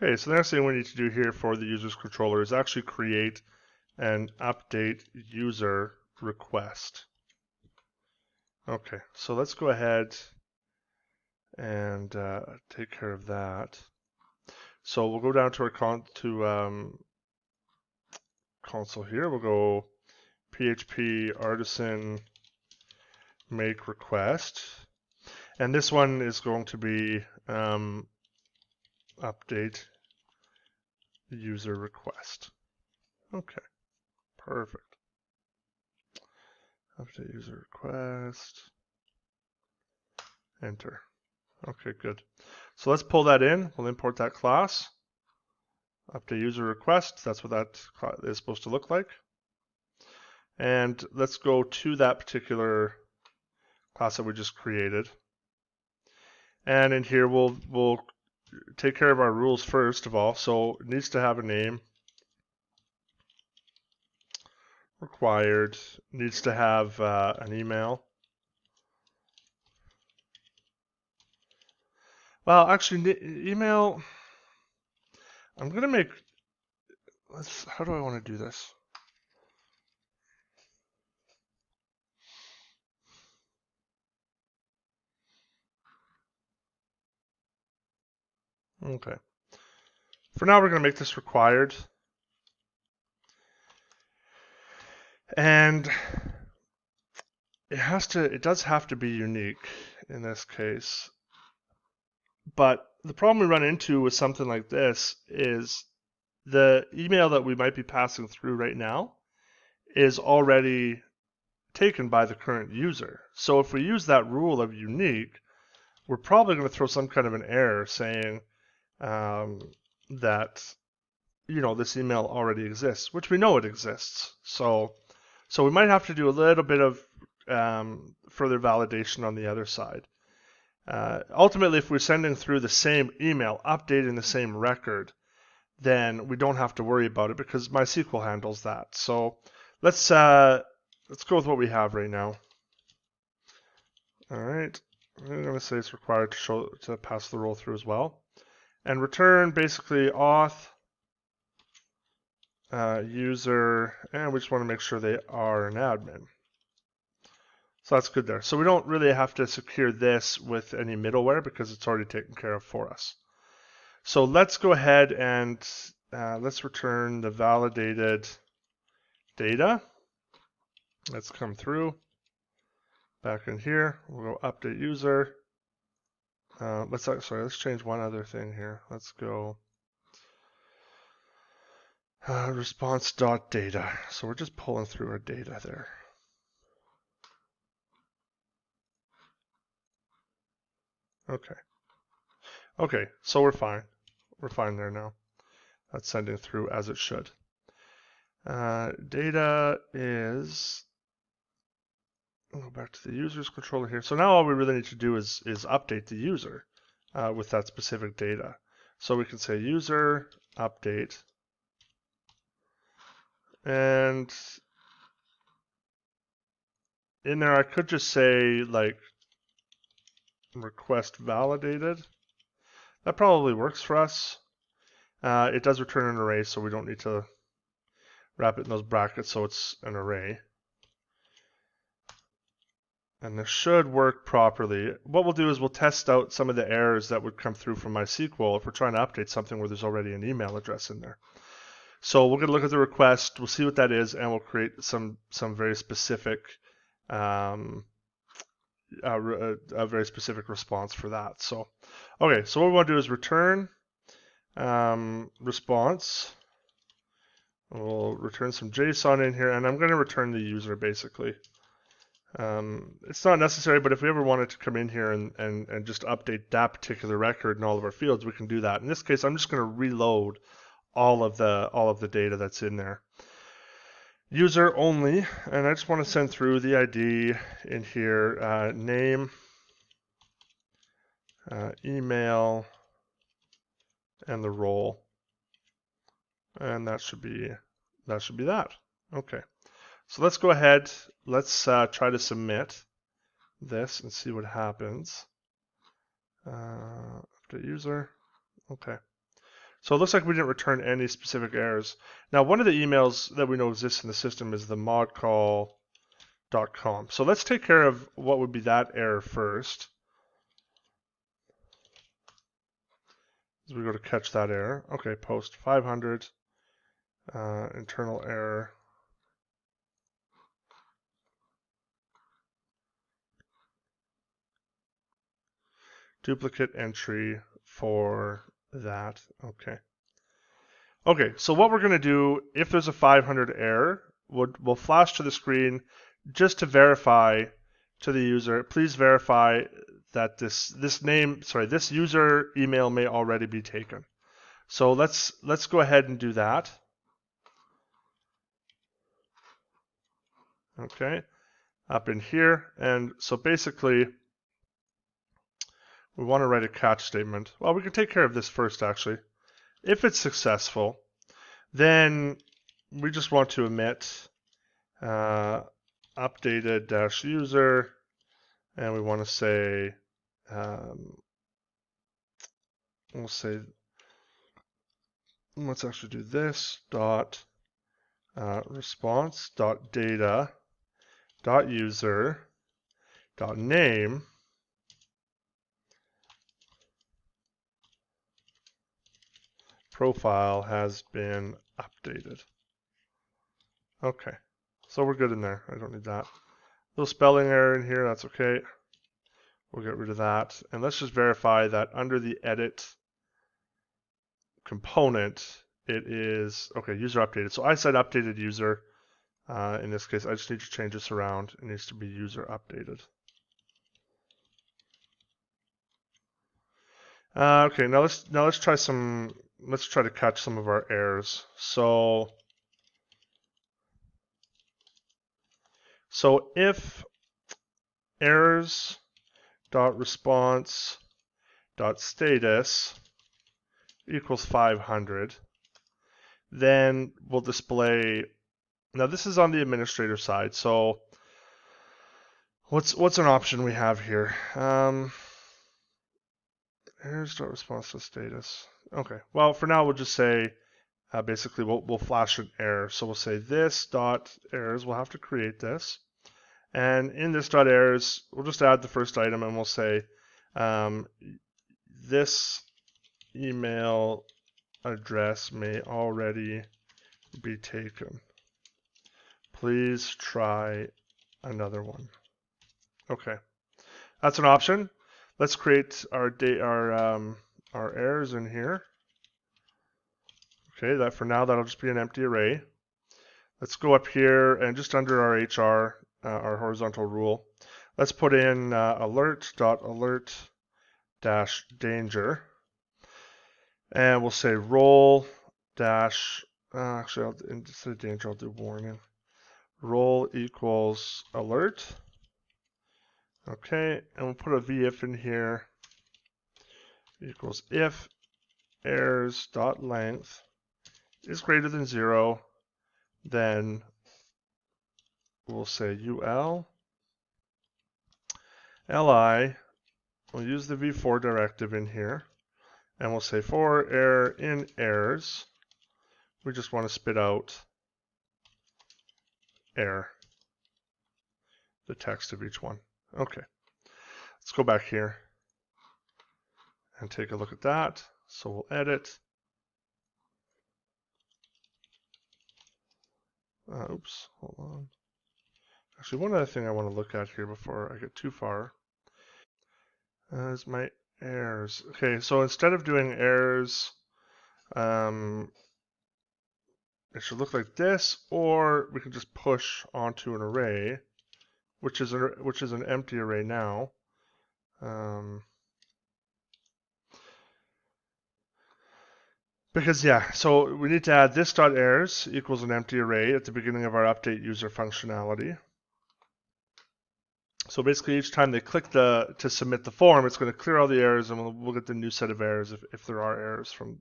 Okay, so the next thing we need to do here for the user's controller is actually create an update user request. Okay, so let's go ahead and take care of that. So we'll go down to our console here. We'll go PHP artisan make request, and this one is going to be update user request. Okay, perfect. Update user request. Enter. Okay, good. So let's pull that in. We'll import that class. Update user request. That's what that is supposed to look like. And let's go to that particular class that we just created. And in here, we'll take care of our rules first of all. So it needs to have a name. Required. Needs to have an email. Well, actually, email. I'm gonna make. How do I want to do this? Okay. For now, we're gonna make this required. And it does have to be unique in this case. But the problem we run into with something like this is the email that we might be passing through right now is already taken by the current user. So if we use that rule of unique, we're probably going to throw some kind of an error saying that this email already exists, which we know it exists. So we might have to do a little bit of further validation on the other side. Ultimately, if we're sending through the same email, updating the same record, then we don't have to worry about it because MySQL handles that. So let's go with what we have right now. All right, I'm going to say it's required to pass the role through as well, and return basically auth user, and we just want to make sure they are an admin. So that's good there. So we don't really have to secure this with any middleware because it's already taken care of for us. So let's go ahead and let's return the validated data. Let's come through back in here. We'll go update user. Let's change one other thing here. Let's go response.data. So we're just pulling through our data there. Okay, so we're fine. We're fine there now. That's sending through as it should. Data is, we'll go back to the user's controller here. So now all we really need to do is update the user with that specific data. So we can say user update, and in there I could just say like request validated. That probably works for us. It does return an array, so we don't need to wrap it in those brackets so it's an array. And this should work properly. What we'll do is we'll test out some of the errors that would come through from MySQL if we're trying to update something where there's already an email address in there. So we're going to look at the request, we'll see what that is, and we'll create some very specific a very specific response for that. So, okay, so what we want to do is return response. We'll return some JSON in here, and I'm going to return the user basically. It's not necessary, but if we ever wanted to come in here and just update that particular record in all of our fields, we can do that. In this case, I'm just going to reload all of the data that's in there. User only, and I just want to send through the ID in here, name, email, and the role, and that should be that. Okay, so let's go ahead. Let's try to submit this and see what happens. Update user. Okay, So it looks like we didn't return any specific errors. Now, one of the emails that we know exists in the system is the modcall.com. So let's take care of what would be that error first. As we go to catch that error. Okay, post 500, internal error. Duplicate entry for that. Okay. Okay, so what we're going to do, if there's a 500 error, we'll flash to the screen just to verify to the user, please verify that this user email may already be taken. So let's go ahead and do that. Okay, up in here, and so basically we want to write a catch statement. Well, we can take care of this first actually. If it's successful, then we just want to emit updated-user, and we want to say, we'll say, let's actually do this dot response dot data dot user dot name profile has been updated. Okay, so we're good in there. I don't need that. Little spelling error in here, that's okay. We'll get rid of that. And let's just verify that under the edit component, it is, okay, user updated. So I said updated user. In this case, I just need to change this around. It needs to be user updated. Okay, now let's try to catch some of our errors. So if errors.response.status equals 500, then we'll display. Now this is on the administrator side. So what's an option we have here? Errors.response.status. Okay. Well, for now we'll just say basically we'll flash an error. So we'll say this dot errors. We'll have to create this. And in this dot errors, we'll just add the first item and we'll say this email address may already be taken. Please try another one. Okay, that's an option. Let's create our errors in here. Okay, that for now that'll just be an empty array. Let's go up here and just under our HR, our horizontal rule, let's put in alert.alert-danger, and we'll say role dash. Actually, instead of danger, I'll do warning. Role equals alert. Okay, and we'll put a VIF in here equals if errors.length is greater than 0, then we'll say ul li. We'll use the v4 directive in here, and we'll say for error in errors, we just want to spit out error, the text of each one. Okay, let's go back here and take a look at that. So we'll edit. Oops, hold on. Actually, one other thing I want to look at here before I get too far is my errors. Okay, so instead of doing errors, it should look like this, or we can just push onto an array, which is an empty array now. Because yeah, so we need to add this dot errors equals an empty array at the beginning of our update user functionality. So basically, each time they click to submit the form, it's going to clear all the errors, and we'll get the new set of errors if there are errors from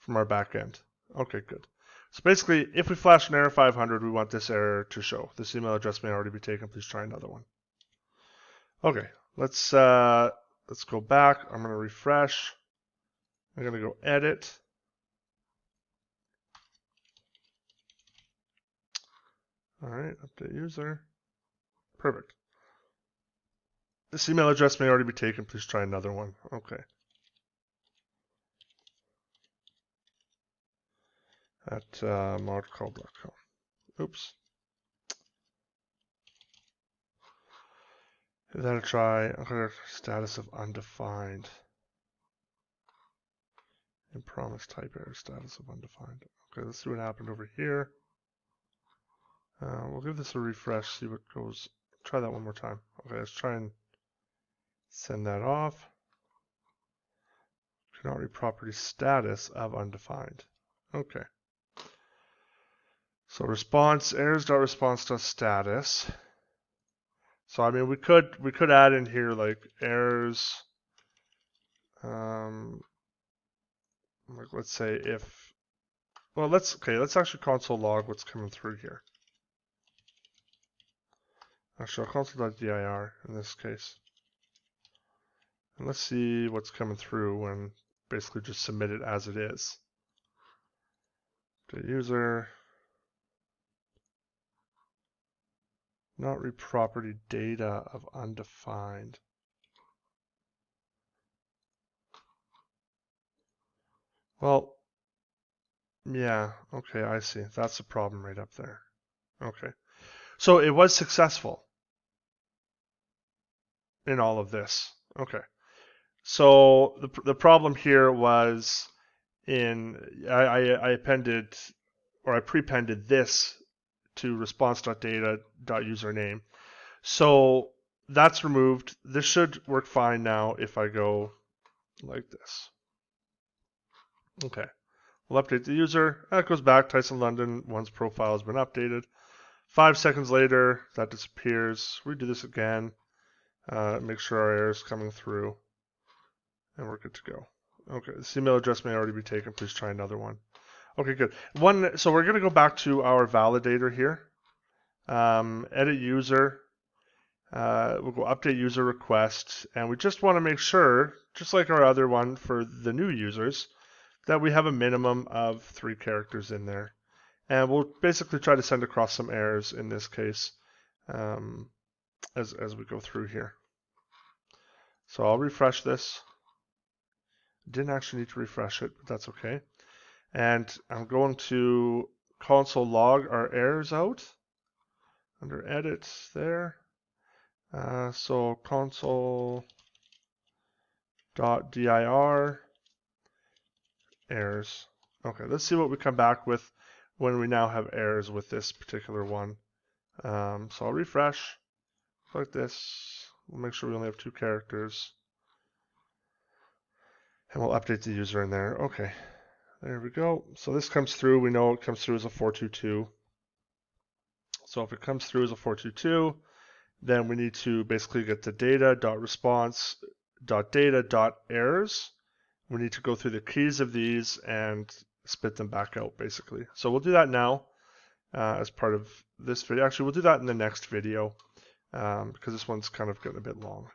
our backend. Okay, good. So basically, if we flash an error 500, we want this error to show. This email address may already be taken. Please try another one. Okay, let's go back. I'm going to refresh, I'm going to go edit. All right, update user. Perfect. This email address may already be taken. Please try another one. Okay. At modcall.com. Oops. Give that a try. Okay, status of undefined. Impromise type error, status of undefined. Okay, let's see what happened over here. We'll give this a refresh, see what goes. Try that one more time. Okay, let's try and send that off. Cannot read property status of undefined. Okay. So response errors.response.status. So I mean we could add in here like errors. Like let's say if, well let's actually console log what's coming through here. Actually, I'll console.dir in this case. And let's see what's coming through when basically just submit it as it is. The user not read property data of undefined. Well, yeah, okay, I see. That's the problem right up there. Okay. So it was successful in all of this. Okay. So the problem here was I appended, or I prepended this to response.data.username. So that's removed. This should work fine now if I go like this. Okay. We'll update the user. That goes back. Tyson London, one's profile has been updated. 5 seconds later, that disappears. We do this again. Make sure our error is coming through. And we're good to go. Okay, this email address may already be taken. Please try another one. Okay, good. So we're going to go back to our validator here. Edit user. We'll go update user request. And we just want to make sure, just like our other one for the new users, that we have a minimum of 3 characters in there. And we'll basically try to send across some errors in this case as we go through here. So I'll refresh this. Didn't actually need to refresh it, but that's okay. And I'm going to console log our errors out under edit there. So console.dir errors. Okay, let's see what we come back with when we now have errors with this particular one. So I'll refresh like this. We'll make sure we only have 2 characters. And we'll update the user in there. Okay, there we go. So this comes through. We know it comes through as a 422. So if it comes through as a 422, then we need to basically get the data.response.data.errors. We need to go through the keys of these and spit them back out, basically. So we'll do that now as part of this video. Actually, we'll do that in the next video because this one's kind of getting a bit long.